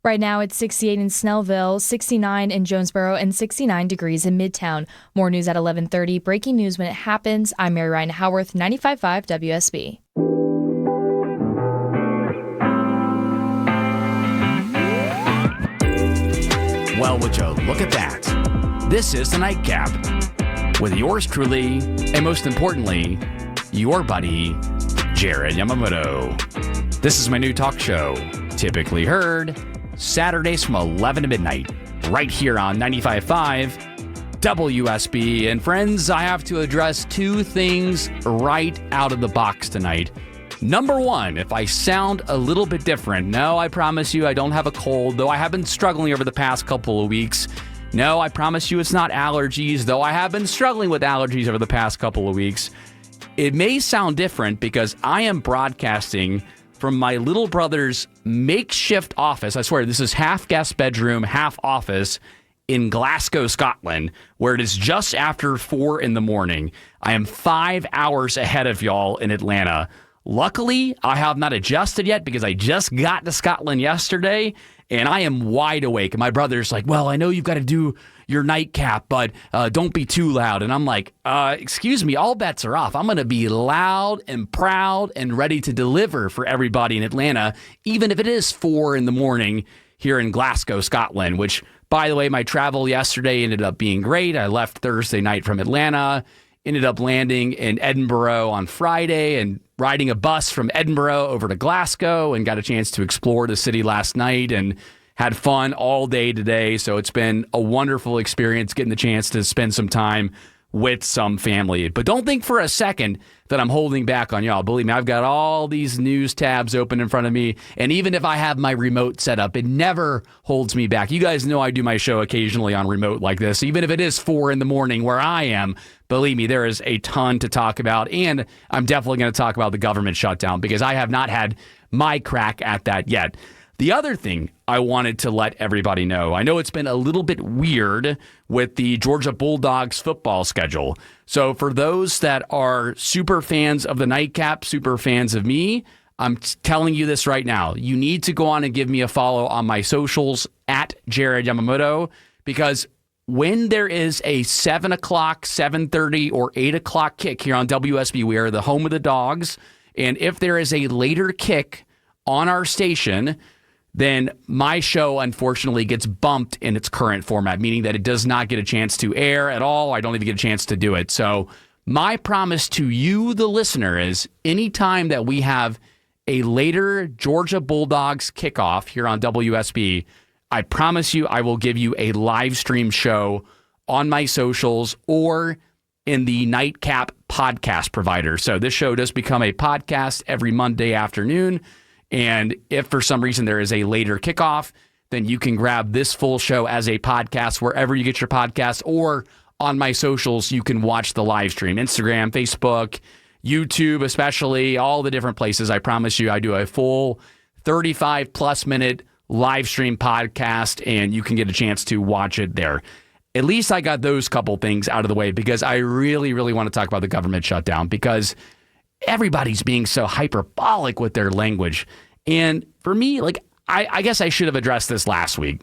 Right now, it's 68 in Snellville, 69 in Jonesboro, and 69 degrees in Midtown. More news at 11:30. Breaking news when it happens. I'm Mary Ryan Howarth, 95.5 WSB. Well, would you look at that? This is the Nightcap with yours truly, and most importantly, your buddy, Jared Yamamoto. This is my new talk show, typically heard Saturdays from 11 to midnight, right here on 95.5 WSB. And friends, I have to address two things right out of the box tonight. Number one, if I sound a little bit different, no, I promise you I don't have a cold, though I have been struggling over the past couple of weeks. No, I promise you it's not allergies, though I have been struggling with allergies over the past couple of weeks. It may sound different because I am broadcasting from my little brother's makeshift office. I swear, this is half guest bedroom, half office in Glasgow, Scotland, where it is just after 4 a.m. I am 5 hours ahead of y'all in Atlanta. Luckily, I have not adjusted yet because I just got to Scotland yesterday and I am wide awake. And my brother's like, well, I know you've got to do your nightcap, but don't be too loud. And I'm like, excuse me, all bets are off. I'm going to be loud and proud and ready to deliver for everybody in Atlanta, even if it is 4 a.m. here in Glasgow, Scotland, which, by the way, my travel yesterday ended up being great. I left Thursday night from Atlanta, ended up landing in Edinburgh on Friday and riding a bus from Edinburgh over to Glasgow and got a chance to explore the city last night and had fun all day today. So it's been a wonderful experience getting the chance to spend some time with some family. But don't think for a second that I'm holding back on y'all. Believe me, I've got all these news tabs open in front of me. And even if I have my remote set up, it never holds me back. You guys know I do my show occasionally on remote like this, even if it is 4 a.m. where I am. Believe me, there is a ton to talk about. And I'm definitely going to talk about the government shutdown because I have not had my crack at that yet. The other thing I wanted to let everybody know, I know it's been a little bit weird with the Georgia Bulldogs football schedule. So for those that are super fans of the Nightcap, super fans of me, I'm telling you this right now. You need to go on and give me a follow on my socials at Jared Yamamoto, because when there is a 7 o'clock, 7:30, or 8 o'clock kick here on WSB, we are the home of the Dogs. And if there is a later kick on our station, then my show, unfortunately, gets bumped in its current format, meaning that it does not get a chance to air at all. I don't even get a chance to do it. So my promise to you, the listener, is anytime that we have a later Georgia Bulldogs kickoff here on WSB, I promise you I will give you a live stream show on my socials or in the Nightcap podcast provider. So this show does become a podcast every Monday afternoon. And if for some reason there is a later kickoff, then you can grab this full show as a podcast wherever you get your podcasts, or on my socials, you can watch the live stream. Instagram, Facebook, YouTube, especially, all the different places. I promise you, I do a full 35 plus minute live stream podcast, and you can get a chance to watch it there. At least I got those couple things out of the way because I really, really want to talk about the government shutdown because everybody's being so hyperbolic with their language. And for me, like, I guess I should have addressed this last week.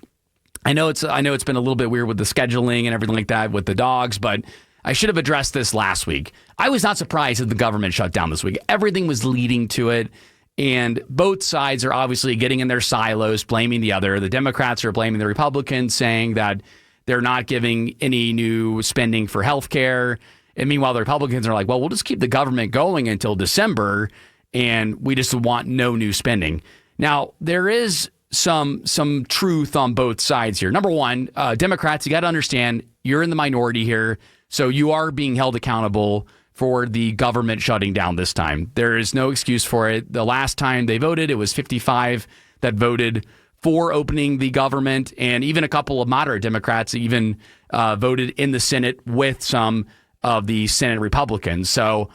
I know it's been a little bit weird with the scheduling and everything like that with the Dogs, but I should have addressed this last week. I was not surprised that the government shut down this week. Everything was leading to it. And both sides are obviously getting in their silos, blaming the other. The Democrats are blaming the Republicans, saying that they're not giving any new spending for health care. And meanwhile, the Republicans are like, well, we'll just keep the government going until December, and we just want no new spending. Now, there is some truth on both sides here. Number one, Democrats, you got to understand, you're in the minority here, so you are being held accountable for the government shutting down this time. There is no excuse for it. The last time they voted, it was 55 that voted for opening the government, and even a couple of moderate Democrats even voted in the Senate with some of the Senate Republicans. So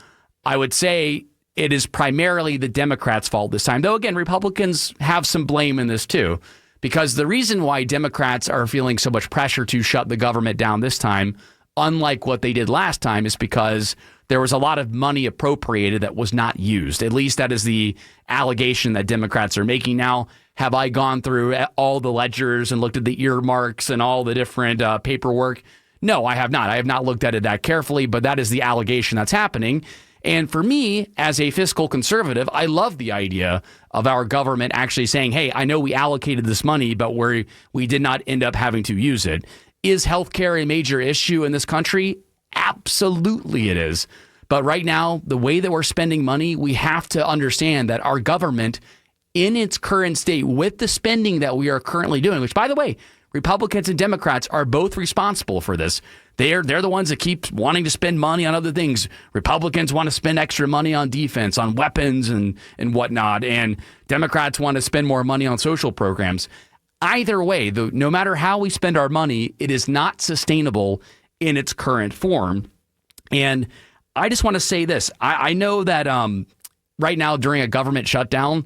I would say it is primarily the Democrats' fault this time. Though, again, Republicans have some blame in this too, because the reason why Democrats are feeling so much pressure to shut the government down this time, unlike what they did last time, is because there was a lot of money appropriated that was not used. At least that is the allegation that Democrats are making now. Have I gone through all the ledgers and looked at the earmarks and all the different paperwork? No, I have not. I have not looked at it that carefully, but that is the allegation that's happening. And for me, as a fiscal conservative, I love the idea of our government actually saying, hey, I know we allocated this money, but we did not end up having to use it. Is healthcare a major issue in this country? Absolutely it is. But right now, the way that we're spending money, we have to understand that our government, in its current state, with the spending that we are currently doing, which, by the way, Republicans and Democrats are both responsible for this. They're the ones that keep wanting to spend money on other things. Republicans want to spend extra money on defense, on weapons and whatnot, and Democrats want to spend more money on social programs. Either way, no matter how we spend our money, it is not sustainable in its current form. And I just want to say this. I know that right now during a government shutdown,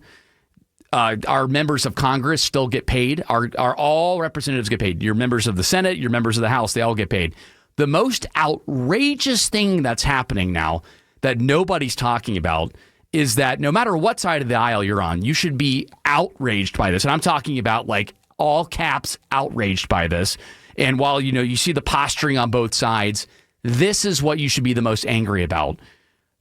our members of Congress still get paid. Our all representatives get paid. Your members of the Senate, your members of the House, they all get paid. The most outrageous thing that's happening now that nobody's talking about is that no matter what side of the aisle you're on, you should be outraged by this. And I'm talking about like all caps outraged by this. And while, you see the posturing on both sides, this is what you should be the most angry about.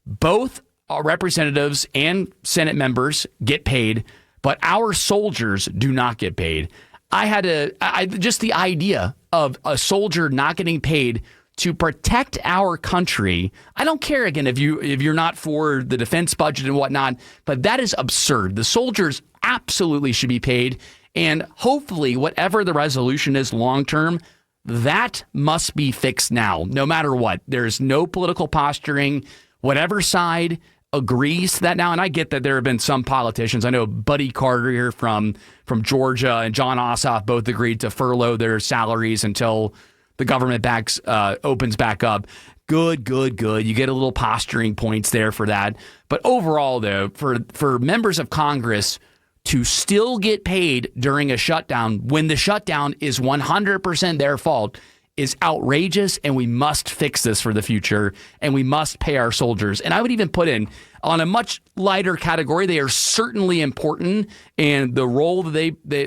Both our representatives and Senate members get paid, but our soldiers do not get paid. Just the idea of a soldier not getting paid to protect our country. I don't care, again, if you're not for the defense budget and whatnot, but that is absurd. The soldiers absolutely should be paid. And hopefully, whatever the resolution is long term, that must be fixed now, no matter what. There's no political posturing. Whatever side agrees to that now, and I get that there have been some politicians. I know Buddy Carter here from Georgia and John Ossoff both agreed to furlough their salaries until the government opens back up. Good. You get a little posturing points there for that. But overall, though, for members of Congress to still get paid during a shutdown when the shutdown is 100% their fault is outrageous, and we must fix this for the future, and we must pay our soldiers. And I would even put in, on a much lighter category, they are certainly important, and the role that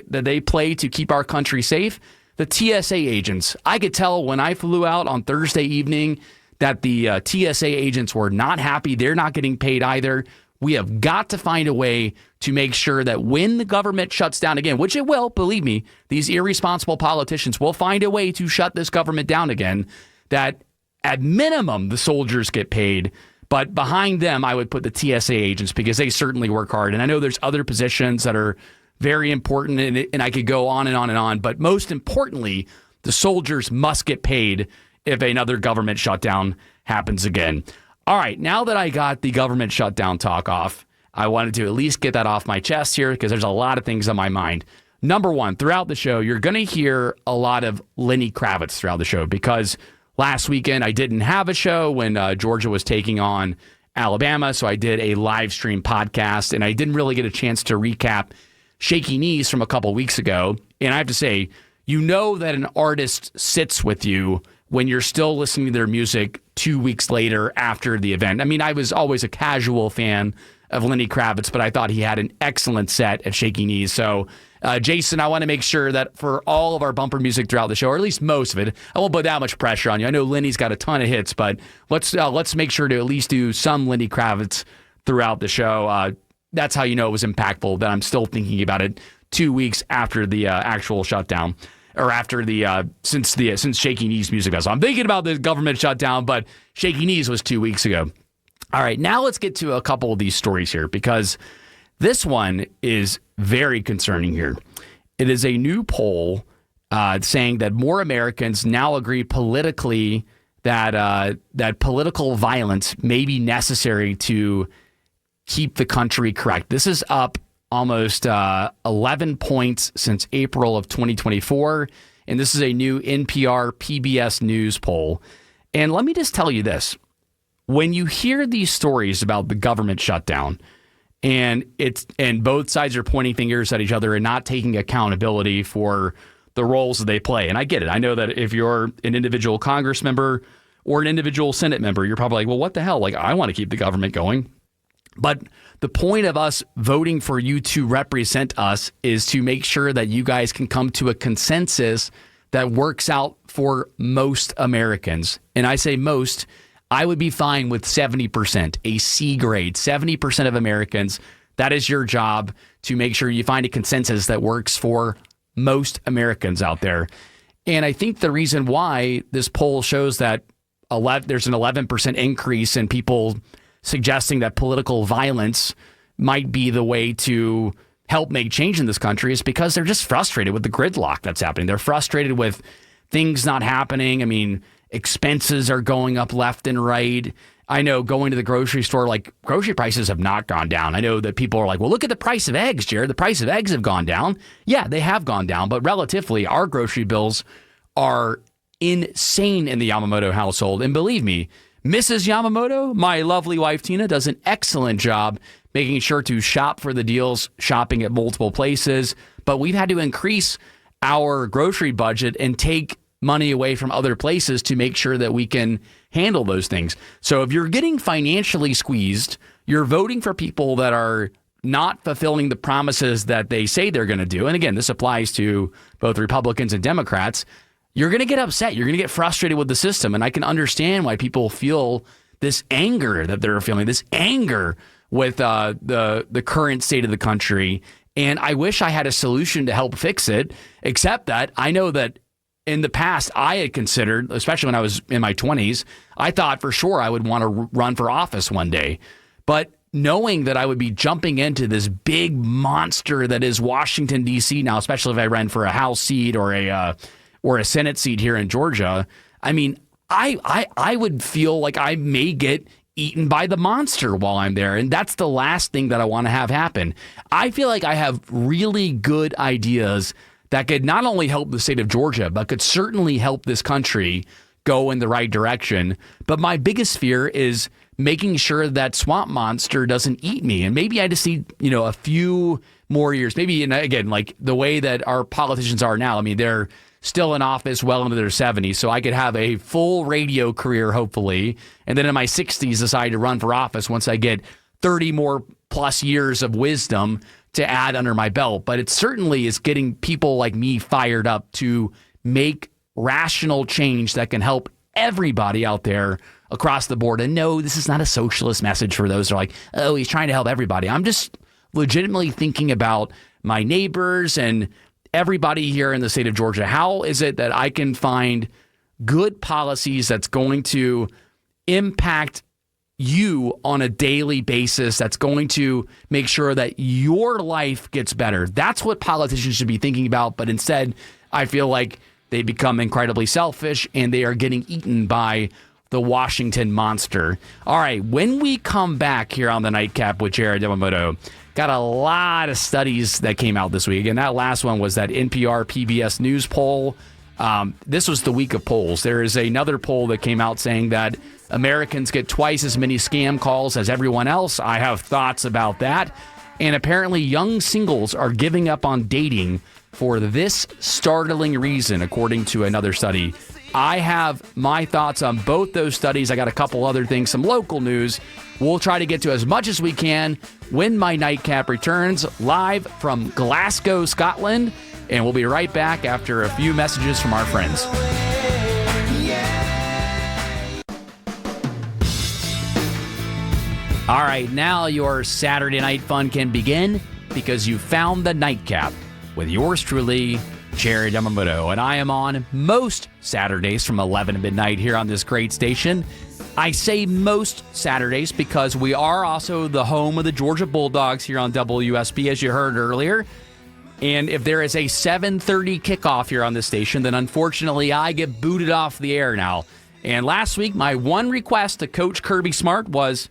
they play to keep our country safe, the TSA agents. I could tell when I flew out on Thursday evening that the TSA agents were not happy. They're not getting paid either. We have got to find a way to make sure that when the government shuts down again, which it will, believe me, these irresponsible politicians will find a way to shut this government down again, that at minimum the soldiers get paid. But behind them, I would put the TSA agents because they certainly work hard. And I know there's other positions that are very important, and I could go on and on and on. But most importantly, the soldiers must get paid if another government shutdown happens again. All right, now that I got the government shutdown talk off, I wanted to at least get that off my chest here because there's a lot of things on my mind. Number one, throughout the show, you're going to hear a lot of Lenny Kravitz throughout the show because last weekend I didn't have a show when Georgia was taking on Alabama, so I did a live stream podcast, and I didn't really get a chance to recap Shaky Knees from a couple weeks ago. And I have to say, you know that an artist sits with you when you're still listening to their music 2 weeks later after the event. I mean, I was always a casual fan of Lenny Kravitz, but I thought he had an excellent set at Shaky Knees. So, Jason, I want to make sure that for all of our bumper music throughout the show, or at least most of it, I won't put that much pressure on you. I know Lenny's got a ton of hits, but let's make sure to at least do some Lenny Kravitz throughout the show. That's how you know it was impactful, that I'm still thinking about it 2 weeks after the actual shutdown. Or after since Shaky Knees music festival. I'm thinking about the government shutdown, but Shaky Knees was 2 weeks ago. All right, now let's get to a couple of these stories here because this one is very concerning here. It is a new poll saying that more Americans now agree politically that political violence may be necessary to keep the country correct. This is up almost 11 points since April of 2024. And this is a new NPR PBS News poll. And let me just tell you this. When you hear these stories about the government shutdown and both sides are pointing fingers at each other and not taking accountability for the roles that they play. And I get it. I know that if you're an individual Congress member or an individual Senate member, you're probably like, well, what the hell? Like, I want to keep the government going. But the point of us voting for you to represent us is to make sure that you guys can come to a consensus that works out for most Americans. And I say most, I would be fine with 70%, a C grade, 70% of Americans. That is your job, to make sure you find a consensus that works for most Americans out there. And I think the reason why this poll shows that there's an 11% increase in people suggesting that political violence might be the way to help make change in this country is because they're just frustrated with the gridlock that's happening. They're frustrated with things not happening. I mean, expenses are going up left and right. I know going to the grocery store, like, grocery prices have not gone down. I know that people are like, well, look at the price of eggs, Jared. The price of eggs have gone down. Yeah, they have gone down, but relatively, our grocery bills are insane in the Yamamoto household. And believe me, Mrs. Yamamoto, my lovely wife Tina, does an excellent job making sure to shop for the deals, shopping at multiple places. But we've had to increase our grocery budget and take money away from other places to make sure that we can handle those things. So if you're getting financially squeezed, you're voting for people that are not fulfilling the promises that they say they're going to do. And again, this applies to both Republicans and Democrats. You're going to get upset. You're going to get frustrated with the system. And I can understand why people feel this anger that they're feeling, this anger with the current state of the country. And I wish I had a solution to help fix it, except that I know that in the past, I had considered, especially when I was in my 20s, I thought for sure I would want to run for office one day. But knowing that I would be jumping into this big monster that is Washington, D.C. now, especially if I ran for a House seat or a Senate seat here in Georgia, I mean, I would feel like I may get eaten by the monster while I'm there. And that's the last thing that I want to have happen. I feel like I have really good ideas that could not only help the state of Georgia, but could certainly help this country go in the right direction. But my biggest fear is making sure that swamp monster doesn't eat me. And maybe I just need, a few more years. Maybe, again, like the way that our politicians are now, I mean, they're still in office well into their 70s, so I could have a full radio career, hopefully, and then in my 60s decide to run for office once I get 30 more plus years of wisdom to add under my belt. But it certainly is getting people like me fired up to make rational change that can help everybody out there across the board. And no, this is not a socialist message for those who are like, oh, he's trying to help everybody. I'm just legitimately thinking about my neighbors and everybody here in the state of Georgia. How is it that I can find good policies that's going to impact you on a daily basis, that's going to make sure that your life gets better? That's what politicians should be thinking about. But instead, I feel like they become incredibly selfish and they are getting eaten by the Washington monster. All right, when we come back here on the Nightcap with Jared Yamamoto, got a lot of studies that came out this week. And that last one was that NPR PBS News poll. This was the week of polls. There is another poll that came out saying that Americans get twice as many scam calls as everyone else. I have thoughts about that. And apparently young singles are giving up on dating for this startling reason, according to another study. I have my thoughts on both those studies. I got a couple other things, some local news. We'll try to get to as much as we can when my Nightcap returns live from Glasgow, Scotland. And we'll be right back after a few messages from our friends. All right, now your Saturday night fun can begin because you found the Nightcap with yours truly, Jared Yamamoto. And I am on most Saturdays from 11 to midnight here on this great station. I say most Saturdays because we are also the home of the Georgia Bulldogs here on WSB, as you heard earlier. And if there is a 7:30 kickoff here on this station, then unfortunately I get booted off the air now. And last week, my one request to Coach Kirby Smart was,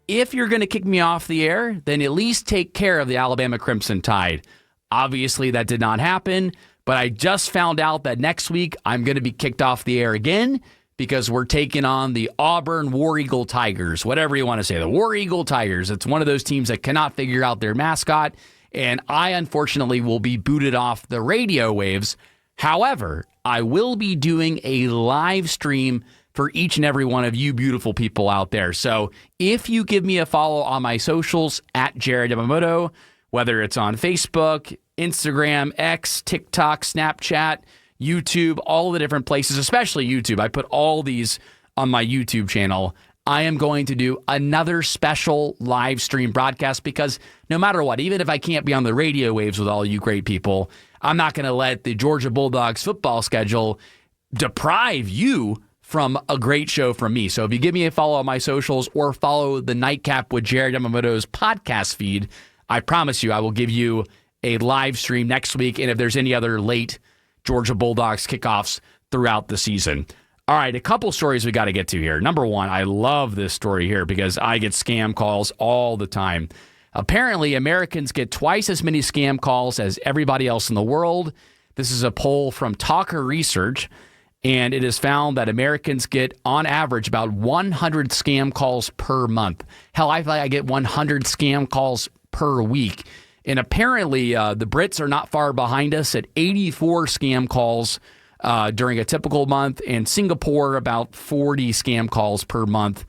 if you're going to kick me off the air, then at least take care of the Alabama Crimson Tide. Obviously, that did not happen, but I just found out that next week I'm going to be kicked off the air again because we're taking on the Auburn War Eagle Tigers, whatever you want to say, the War Eagle Tigers. It's one of those teams that cannot figure out their mascot, and I unfortunately will be booted off the radio waves However, I will be doing a live stream for each and every one of you beautiful people out there. So if you give me a follow on my socials at Jared Yamamoto, whether it's on Facebook, Instagram, X, TikTok, Snapchat, YouTube, all the different places, especially YouTube. I put all these on my YouTube channel. I am going to do another special live stream broadcast because no matter what, even if I can't be on the radio waves with all you great people, I'm not going to let the Georgia Bulldogs football schedule deprive you from a great show from me. So if you give me a follow on my socials or follow the Nightcap with Jared Yamamoto's podcast feed, I promise you I will give you a live stream next week. And if there's any other late Georgia Bulldogs kickoffs throughout the season. All right, a couple stories we got to get to here. Number one, I love this story here because I get scam calls all the time. Apparently, Americans get twice as many scam calls as everybody else in the world. This is a poll from Talker Research, and it has found that Americans get, on average, about 100 scam calls per month. Hell, I feel like I get 100 scam calls per week. And apparently, the Brits are not far behind us at 84 scam calls during a typical month, and Singapore about 40 scam calls per month.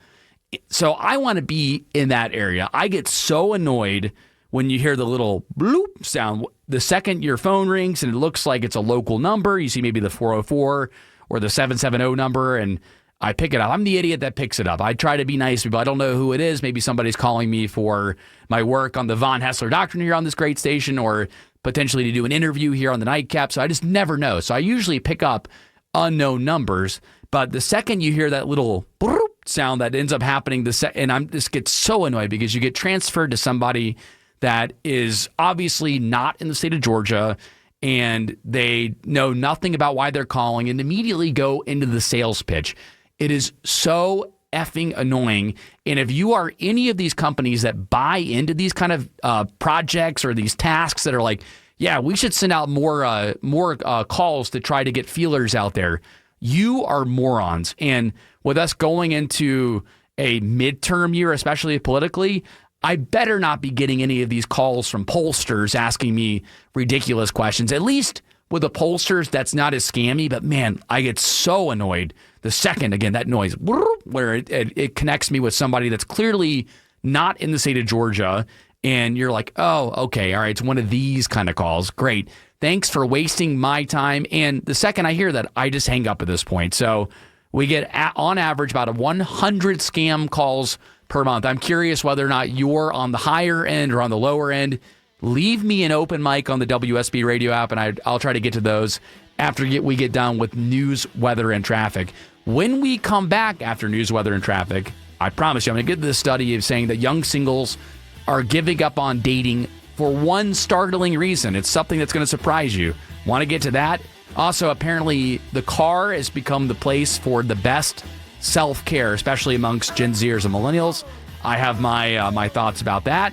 So I want to be in that area. I get so annoyed when you hear the little bloop sound. The second your phone rings and it looks like it's a local number, you see maybe the 404 or the 770 number, and I pick it up. I'm the idiot that picks it up. I try to be nice to people. I don't know who it is. Maybe somebody's calling me for my work on the Von Hessler Doctrine here on this great station, or potentially to do an interview here on the Nightcap. So I just never know. So I usually pick up unknown numbers. But the second you hear that little sound that ends up happening, and I'm just get so annoyed because you get transferred to somebody that is obviously not in the state of Georgia, and they know nothing about why they're calling and immediately go into the sales pitch. It is so effing annoying. And if you are any of these companies that buy into these kind of projects or these tasks that are like, yeah, we should send out more calls to try to get feelers out there, you are morons. And with us going into a midterm year, especially politically, I better not be getting any of these calls from pollsters asking me ridiculous questions. At least with the pollsters, that's not as scammy. But man, I get so annoyed the second, again, that noise, where it connects me with somebody that's clearly not in the state of Georgia. And you're like, oh, okay, all right, it's one of these kind of calls. Great. Thanks for wasting my time. And the second I hear that, I just hang up at this point. So we get, on average, about 100 scam calls per month. I'm curious whether or not you're on the higher end or on the lower end. Leave me an open mic on the WSB radio app, and I'll try to get to those after we get done with news, weather, and traffic. When we come back after news, weather, and traffic, I promise you, I'm going to get to this study of saying that young singles are giving up on dating for one startling reason. It's something that's going to surprise you. Want to get to that? Also, apparently, the car has become the place for the best self-care, especially amongst Gen Zers and millennials. I have my thoughts about that.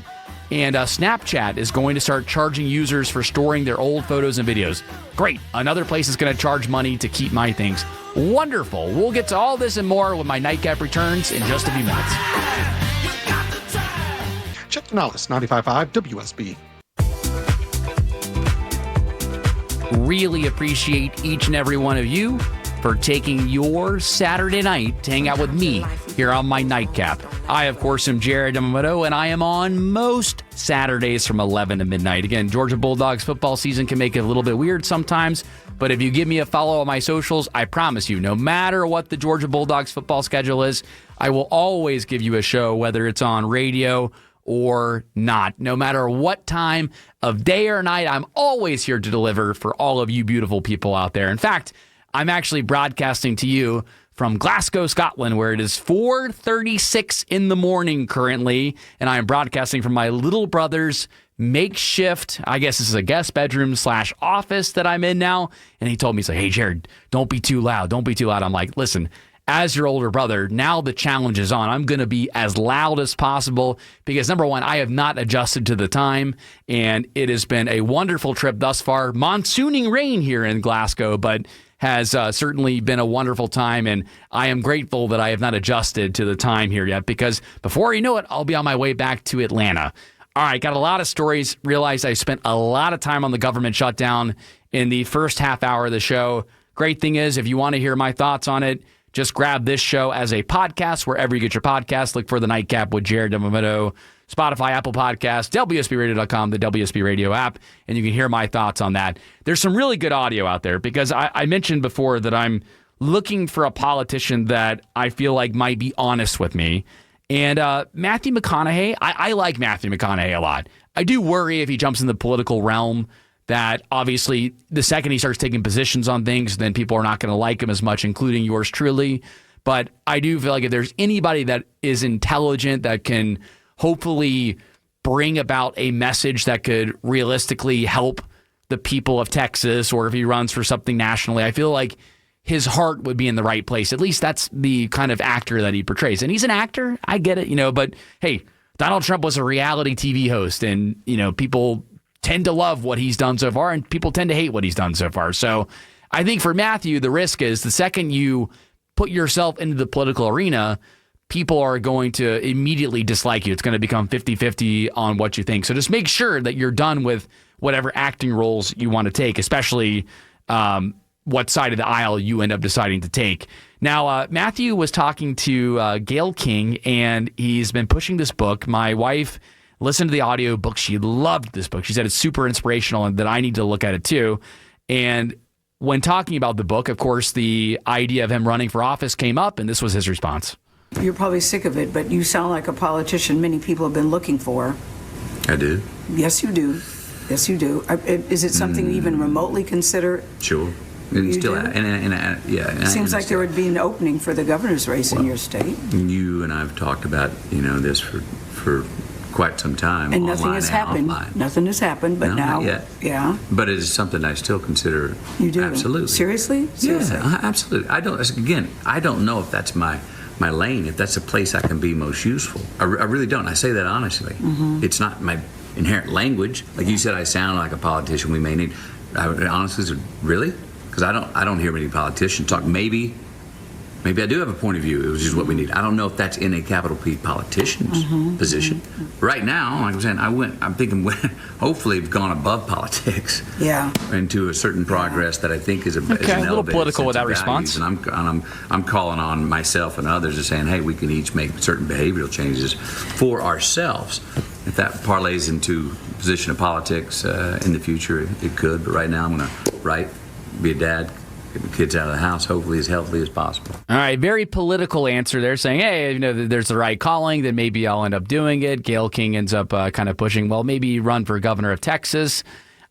And Snapchat is going to start charging users for storing their old photos and videos. Great. Another place is going to charge money to keep my things. Wonderful. We'll get to all this and more when my Nightcap returns in just a few minutes. Check the Nollis 95.5 WSB. Really appreciate each and every one of you for taking your Saturday night to hang out with me here on my Nightcap. I, of course, am Jared Yamamoto, and I am on most Saturdays from 11 to midnight. Again, Georgia Bulldogs football season can make it a little bit weird sometimes, but if you give me a follow on my socials, I promise you, no matter what the Georgia Bulldogs football schedule is, I will always give you a show, whether it's on radio or not. No matter what time of day or night, I'm always here to deliver for all of you beautiful people out there. In fact, I'm actually broadcasting to you from Glasgow, Scotland, where it is 4:36 in the morning currently, and I am broadcasting from my little brother's makeshift, I guess this is a guest bedroom / office that I'm in now, and he told me, he's like, hey, Jared, don't be too loud. Don't be too loud. I'm like, listen, as your older brother, now the challenge is on. I'm going to be as loud as possible because, number one, I have not adjusted to the time, and it has been a wonderful trip thus far. Monsooning rain here in Glasgow, but has certainly been a wonderful time, and I am grateful that I have not adjusted to the time here yet because before you know it, I'll be on my way back to Atlanta. All right, got a lot of stories. Realized I spent a lot of time on the government shutdown in the first half hour of the show. Great thing is, if you want to hear my thoughts on it, just grab this show as a podcast wherever you get your podcasts. Look for The Nightcap with Jared Yamamoto, Spotify, Apple Podcasts, WSBRadio.com, the WSB Radio app, and you can hear my thoughts on that. There's some really good audio out there because I mentioned before that I'm looking for a politician that I feel like might be honest with me. And Matthew McConaughey, I like Matthew McConaughey a lot. I do worry if he jumps in the political realm that obviously the second he starts taking positions on things, then people are not going to like him as much, including yours truly. But I do feel like if there's anybody that is intelligent that can hopefully bring about a message that could realistically help the people of Texas, or if he runs for something nationally, I feel like his heart would be in the right place. At least that's the kind of actor that he portrays. And he's an actor. I get it, but hey, Donald Trump was a reality TV host, and, people tend to love what he's done so far, and people tend to hate what he's done so far. So I think for Matthew, the risk is the second you put yourself into the political arena, people are going to immediately dislike you. It's going to become 50-50 on what you think. So just make sure that you're done with whatever acting roles you want to take, especially what side of the aisle you end up deciding to take. Now, Matthew was talking to Gayle King, and he's been pushing this book. My wife listened to the audio book. She loved this book. She said it's super inspirational and that I need to look at it too. And when talking about the book, of course, the idea of him running for office came up, and this was his response. You're probably sick of it, but you sound like a politician many people have been looking for. I do. Yes, you do. Yes, you do. Is it something you even remotely consider? Sure. And You still, do? yeah. Seems like there would be an opening for the governor's race in your state. You and I have talked about this for quite some time. And nothing has happened. Offline. Nothing has happened, but No, now, not yet. yeah. But it is something I still consider. You do? Absolutely. Seriously? Seriously? Yeah, absolutely. I don't know if that's my lane, if that's a place I can be most useful. I really don't. I say that honestly. Mm-hmm. It's not my inherent language. Like you said, I sound like a politician we may need. I honestly said, really? Because I don't hear many politicians talk. Maybe I do have a point of view, which is what we need. I don't know if that's in a capital P politician's position. Right now, like I'm saying, I'm thinking hopefully we've gone above politics. Yeah. Into a certain progress that I think is Okay, a little political with that response. And I'm calling on myself and others and saying, hey, we can each make certain behavioral changes for ourselves. If that parlays into a position of politics in the future, it could. But right now, I'm going to be a dad, get the kids out of the house, hopefully as healthy as possible. All right, very political answer there, saying, hey, there's the right calling, then maybe I'll end up doing it. Gayle King ends up kind of pushing, well, maybe run for governor of Texas.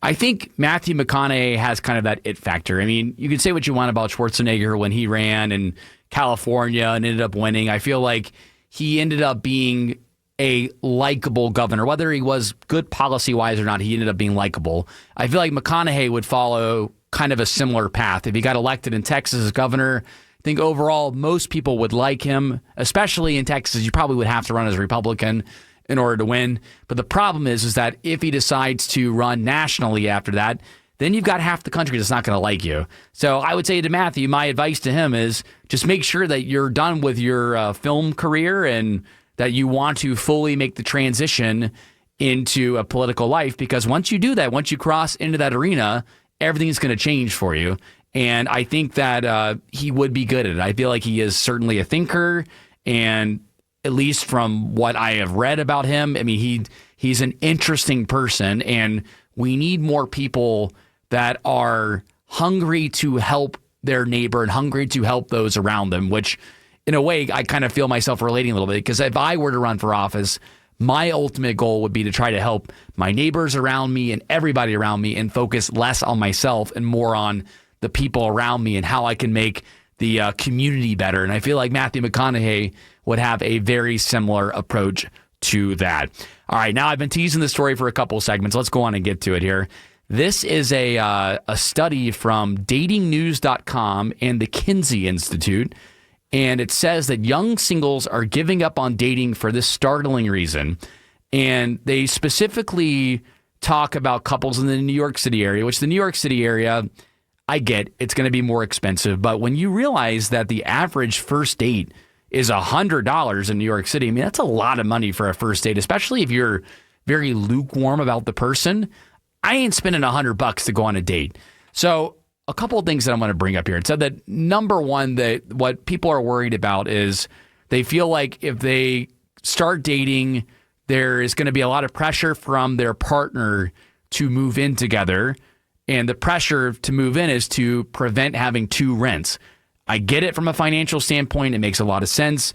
I think Matthew McConaughey has kind of that it factor. I mean, you can say what you want about Schwarzenegger when he ran in California and ended up winning. I feel like he ended up being a likable governor. Whether he was good policy-wise or not, he ended up being likable. I feel like McConaughey would follow kind of a similar path. If he got elected in Texas as governor, I think overall most people would like him, especially in Texas. You probably would have to run as a Republican in order to win. But the problem is that if he decides to run nationally after that, then you've got half the country that's not going to like you. So I would say to Matthew, my advice to him is just make sure that you're done with your film career and that you want to fully make the transition into a political life, because once you do that, once you cross into that arena, everything's going to change for you. And I think that he would be good at it. I feel like he is certainly a thinker, and at least from what I have read about him, I mean, he's an interesting person, and we need more people that are hungry to help their neighbor and hungry to help those around them, which in a way I kind of feel myself relating a little bit, because if I were to run for office, my ultimate goal would be to try to help my neighbors around me and everybody around me and focus less on myself and more on the people around me and how I can make the community better. And I feel like Matthew McConaughey would have a very similar approach to that. All right, now I've been teasing the story for a couple of segments. Let's go on and get to it here. This is a study from datingnews.com and the Kinsey Institute. And it says that young singles are giving up on dating for this startling reason. And they specifically talk about couples in the New York City area, which the New York City area, I get it's going to be more expensive. But when you realize that the average first date is $100 in New York City, I mean, that's a lot of money for a first date, especially if you're very lukewarm about the person, I ain't spending $100 to go on a date. So a couple of things that I'm going to bring up here. It said that number one, that what people are worried about is they feel like if they start dating, there is going to be a lot of pressure from their partner to move in together. And the pressure to move in is to prevent having two rents. I get it from a financial standpoint. It makes a lot of sense.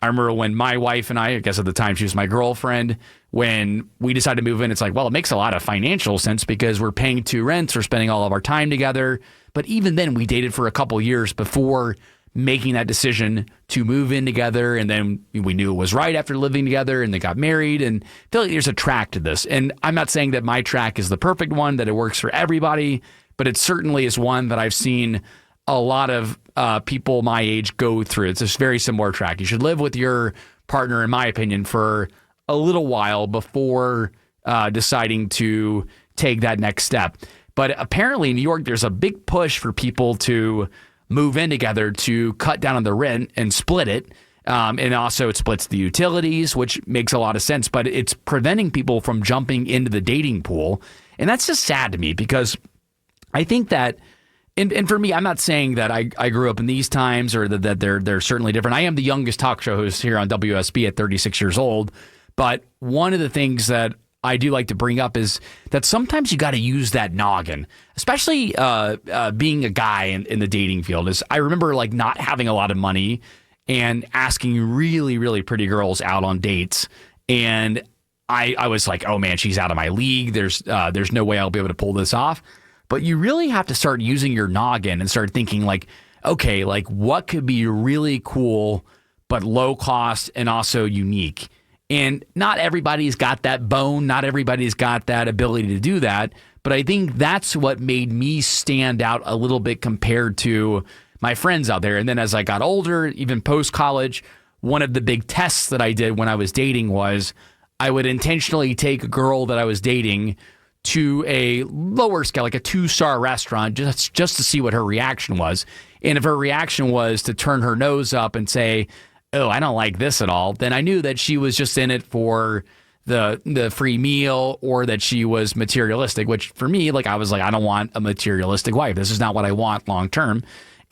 I remember when my wife and I guess at the time she was my girlfriend, when we decided to move in, it's like, well, it makes a lot of financial sense because we're paying two rents, we're spending all of our time together. But even then, we dated for a couple years before making that decision to move in together. And then we knew it was right after living together and they got married. And I feel like there's a track to this. And I'm not saying that my track is the perfect one, that it works for everybody, but it certainly is one that I've seen a lot of people my age go through. It's a very similar track. You should live with your partner, in my opinion, for a little while before deciding to take that next step. But apparently in New York, there's a big push for people to move in together to cut down on the rent and split it. And also it splits the utilities, which makes a lot of sense, but it's preventing people from jumping into the dating pool. And that's just sad to me because I think that, and for me, I'm not saying that I grew up in these times or that they're certainly different. I am the youngest talk show host here on WSB at 36 years old. But one of the things that I do like to bring up is that sometimes you got to use that noggin, especially being a guy in the dating field. Is I remember like not having a lot of money and asking really, really pretty girls out on dates. And I was like, oh man, she's out of my league. There's no way I'll be able to pull this off. But you really have to start using your noggin and start thinking like, okay, like what could be really cool, but low cost and also unique. And not everybody's got that bone. Not everybody's got that ability to do that. But I think that's what made me stand out a little bit compared to my friends out there. And then as I got older, even post-college, one of the big tests that I did when I was dating was I would intentionally take a girl that I was dating to a lower scale, like a 2-star restaurant, just to see what her reaction was. And if her reaction was to turn her nose up and say, oh, I don't like this at all, then I knew that she was just in it for the free meal or that she was materialistic, which for me, like I was like, I don't want a materialistic wife. This is not what I want long term.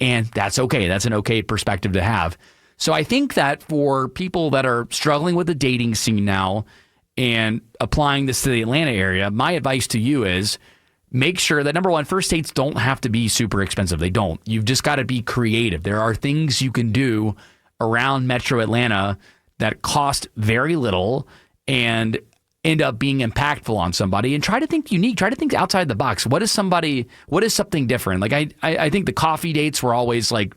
And that's okay. That's an okay perspective to have. So I think that for people that are struggling with the dating scene now and applying this to the Atlanta area, my advice to you is make sure that, number one, first dates don't have to be super expensive. They don't. You've just got to be creative. There are things you can do around Metro Atlanta that cost very little and end up being impactful on somebody. And try to think unique. Try to think outside the box. What is something different? Like I think the coffee dates were always like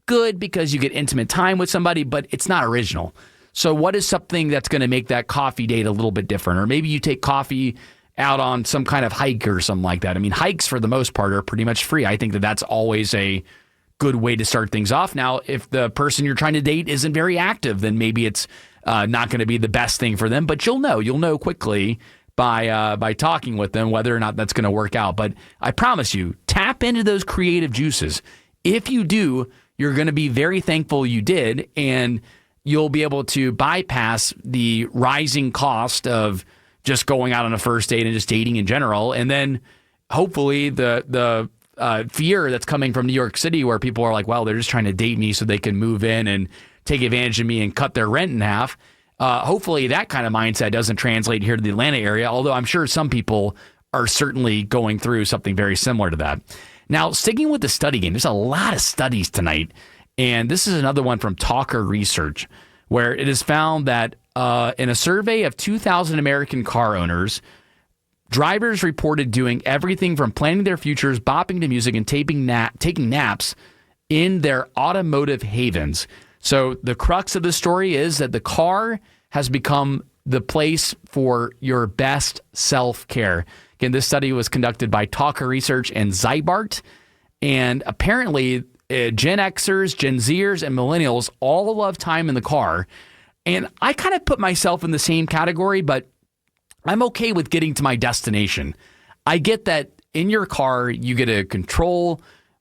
good because you get intimate time with somebody, but it's not original. So what is something that's going to make that coffee date a little bit different? Or maybe you take coffee out on some kind of hike or something like that. I mean, hikes for the most part are pretty much free. I think that that's always a good way to start things off. Now, if the person you're trying to date isn't very active, then maybe it's not going to be the best thing for them. But you'll know quickly by talking with them whether or not that's going to work out. But I promise you, tap into those creative juices. If you do, you're going to be very thankful you did, and you'll be able to bypass the rising cost of just going out on a first date and just dating in general. And then hopefully the fear that's coming from New York City where people are like, well, they're just trying to date me so they can move in and take advantage of me and cut their rent in half. Hopefully that kind of mindset doesn't translate here to the Atlanta area, although I'm sure some people are certainly going through something very similar to that. Now, sticking with the study game, there's a lot of studies tonight. And this is another one from Talker Research, where it is found that in a survey of 2,000 American car owners, drivers reported doing everything from planning their futures, bopping to music, and taking naps in their automotive havens. So the crux of the story is that the car has become the place for your best self-care. Again, this study was conducted by Talker Research and Zybart, and apparently Gen Xers, Gen Zers, and millennials all love time in the car. And I kind of put myself in the same category, but I'm okay with getting to my destination. I get that in your car, you get to control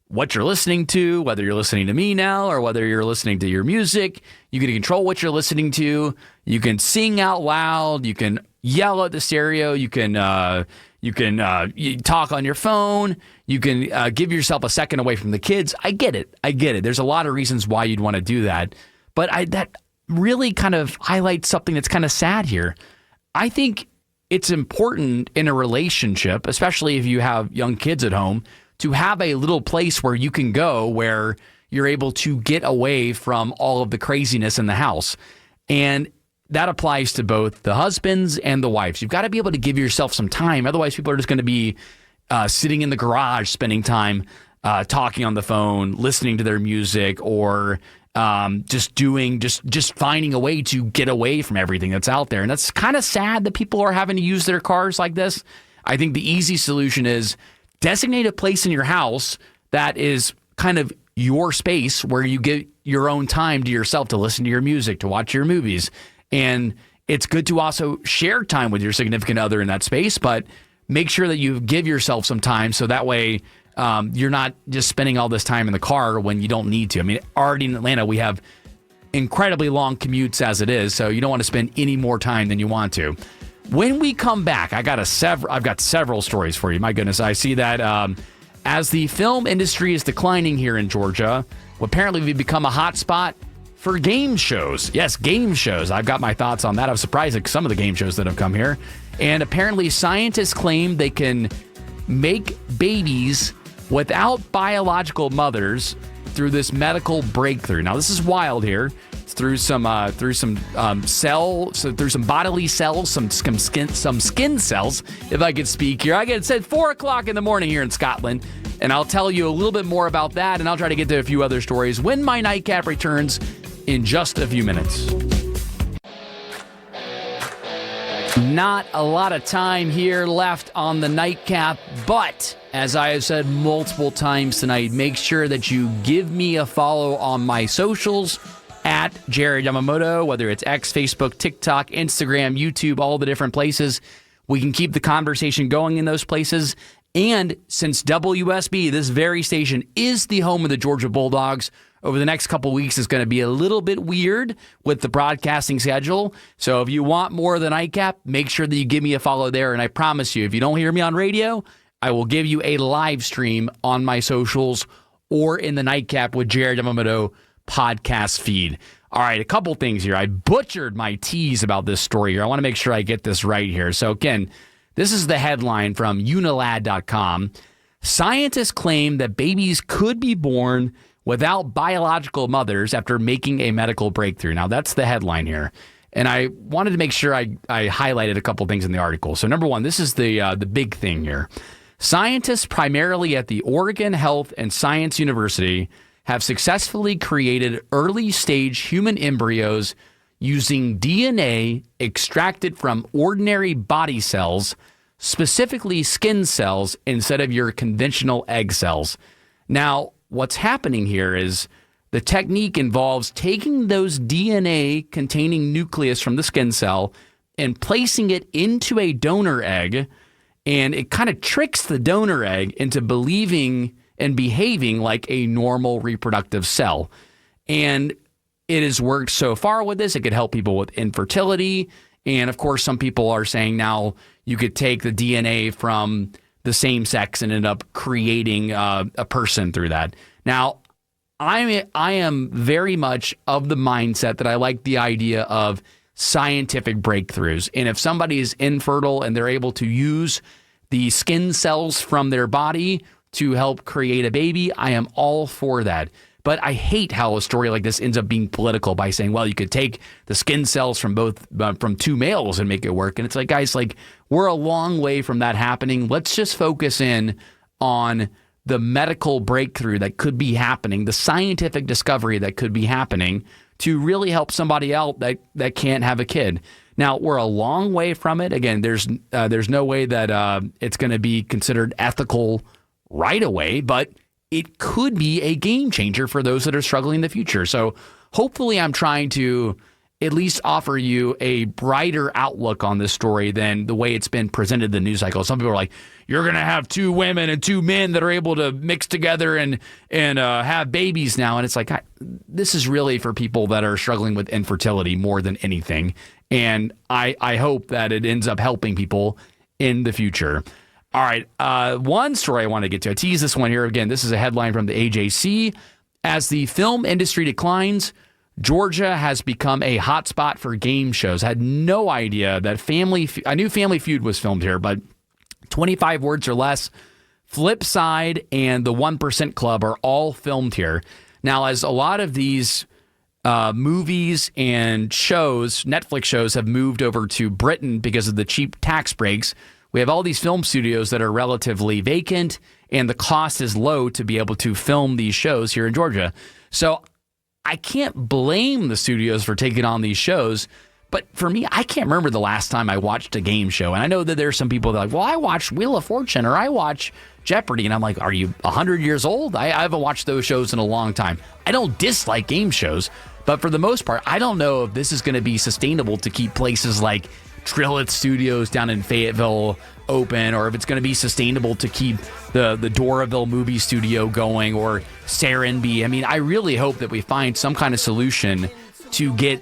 what you're listening to, whether you're listening to me now or whether you're listening to your music. You can control what you're listening to. You can sing out loud. You can yell at the stereo. You can you talk on your phone. You can give yourself a second away from the kids. I get it. There's a lot of reasons why you'd want to do that. But that really kind of highlights something that's kind of sad here. I think it's important in a relationship, especially if you have young kids at home, to have a little place where you can go where you're able to get away from all of the craziness in the house. And that applies to both the husbands and the wives. You've got to be able to give yourself some time. Otherwise, people are just going to be sitting in the garage, spending time talking on the phone, listening to their music, or just finding a way to get away from everything that's out there. And that's kind of sad that people are having to use their cars like this. I think the easy solution is designate a place in your house that is kind of your space where you get your own time to yourself to listen to your music, to watch your movies. And it's good to also share time with your significant other in that space, but make sure that you give yourself some time so that way you're not just spending all this time in the car when you don't need to. I mean, already in Atlanta, we have incredibly long commutes as it is, so you don't want to spend any more time than you want to. When we come back, I've got several stories for you. My goodness, I see that as the film industry is declining here in Georgia, apparently we've become a hot spot for game shows. Yes, game shows. I've got my thoughts on that. I'm surprised at some of the game shows that have come here. And apparently scientists claim they can make babies without biological mothers through this medical breakthrough. Now, this is wild here. It's through some bodily cells, some skin cells. If I could speak here, it's at 4:00 in the morning here in Scotland, and I'll tell you a little bit more about that, and I'll try to get to a few other stories when my Nightcap returns in just a few minutes. Not a lot of time here left on the Nightcap, but as I have said multiple times tonight, make sure that you give me a follow on my socials at Jared Yamamoto, whether it's X, Facebook, TikTok, Instagram, YouTube, all the different places. We can keep the conversation going in those places. And since WSB, this very station, is the home of the Georgia Bulldogs, over the next couple weeks is going to be a little bit weird with the broadcasting schedule. So if you want more of the Nightcap, make sure that you give me a follow there. And I promise you, if you don't hear me on radio, I will give you a live stream on my socials or in the Nightcap with Jared Yamamoto podcast feed. All right, a couple things here. I butchered my tease about this story here. I want to make sure I get this right here. So again, this is the headline from unilad.com. Scientists claim that babies could be born without biological mothers after making a medical breakthrough. Now, that's the headline here. And I wanted to make sure I highlighted a couple things in the article. So number one, this is the big thing here. Scientists primarily at the Oregon Health and Science University have successfully created early-stage human embryos using DNA extracted from ordinary body cells, specifically skin cells, instead of your conventional egg cells. Now, what's happening here is the technique involves taking those DNA-containing nucleus from the skin cell and placing it into a donor egg, and it kind of tricks the donor egg into believing and behaving like a normal reproductive cell. And it has worked so far with this. It could help people with infertility. And of course, some people are saying now you could take the DNA from the same sex and end up creating a person through that. Now, I am very much of the mindset that I like the idea of scientific breakthroughs. And if somebody is infertile and they're able to use the skin cells from their body to help create a baby, I am all for that. But I hate how a story like this ends up being political by saying, well, you could take the skin cells from two males and make it work. And it's like, guys, we're a long way from that happening. Let's just focus in on the medical breakthrough that could be happening, the scientific discovery that could be happening to really help somebody out that can't have a kid. Now, we're a long way from it. Again, there's no way that it's going to be considered ethical right away, but it could be a game changer for those that are struggling in the future. So hopefully I'm trying to at least offer you a brighter outlook on this story than the way it's been presented in the news cycle. Some people are like, you're going to have 2 women and 2 men that are able to mix together and have babies now. And it's like, this is really for people that are struggling with infertility more than anything. And I hope that it ends up helping people in the future. All right. One story I want to get to. I tease this one here. Again, this is a headline from the AJC. As the film industry declines, Georgia has become a hotspot for game shows. I had no idea that I knew Family Feud was filmed here, but 25 Words or Less, Flip Side, and the 1% Club are all filmed here. Now, as a lot of these movies and shows, Netflix shows, have moved over to Britain because of the cheap tax breaks, we have all these film studios that are relatively vacant, and the cost is low to be able to film these shows here in Georgia. So I can't blame the studios for taking on these shows. But for me, I can't remember the last time I watched a game show. And I know that there's some people that are like, well, I watch Wheel of Fortune or I watch Jeopardy. And I'm like, are you 100 years old? I haven't watched those shows in a long time. I don't dislike game shows. But for the most part, I don't know if this is going to be sustainable to keep places like Trillith Studios down in Fayetteville open, or if it's going to be sustainable to keep the Doraville movie studio going, or Serenby. I mean, I really hope that we find some kind of solution to get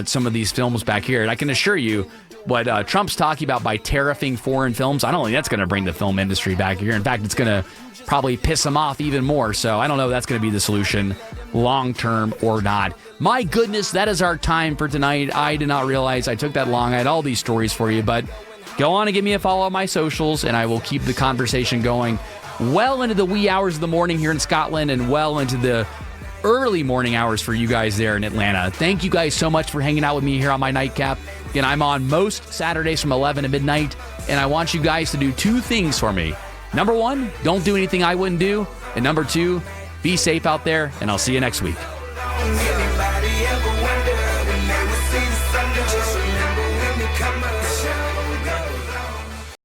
some of these films back here. And I can assure you, what Trump's talking about by tariffing foreign films, I don't think that's going to bring the film industry back here. In fact, it's going to probably piss them off even more. So I don't know if that's going to be the solution long term or not. My goodness, that is our time for tonight. I did not realize I took that long. I had all these stories for you, but go on and give me a follow on my socials, and I will keep the conversation going well into the wee hours of the morning here in Scotland and well into the early morning hours for you guys there in Atlanta. Thank you guys so much for hanging out with me here on my Nightcap. Again, I'm on most Saturdays from 11 to midnight, and I want you guys to do 2 things for me. Number 1, don't do anything I wouldn't do. And number 2, be safe out there, and I'll see you next week.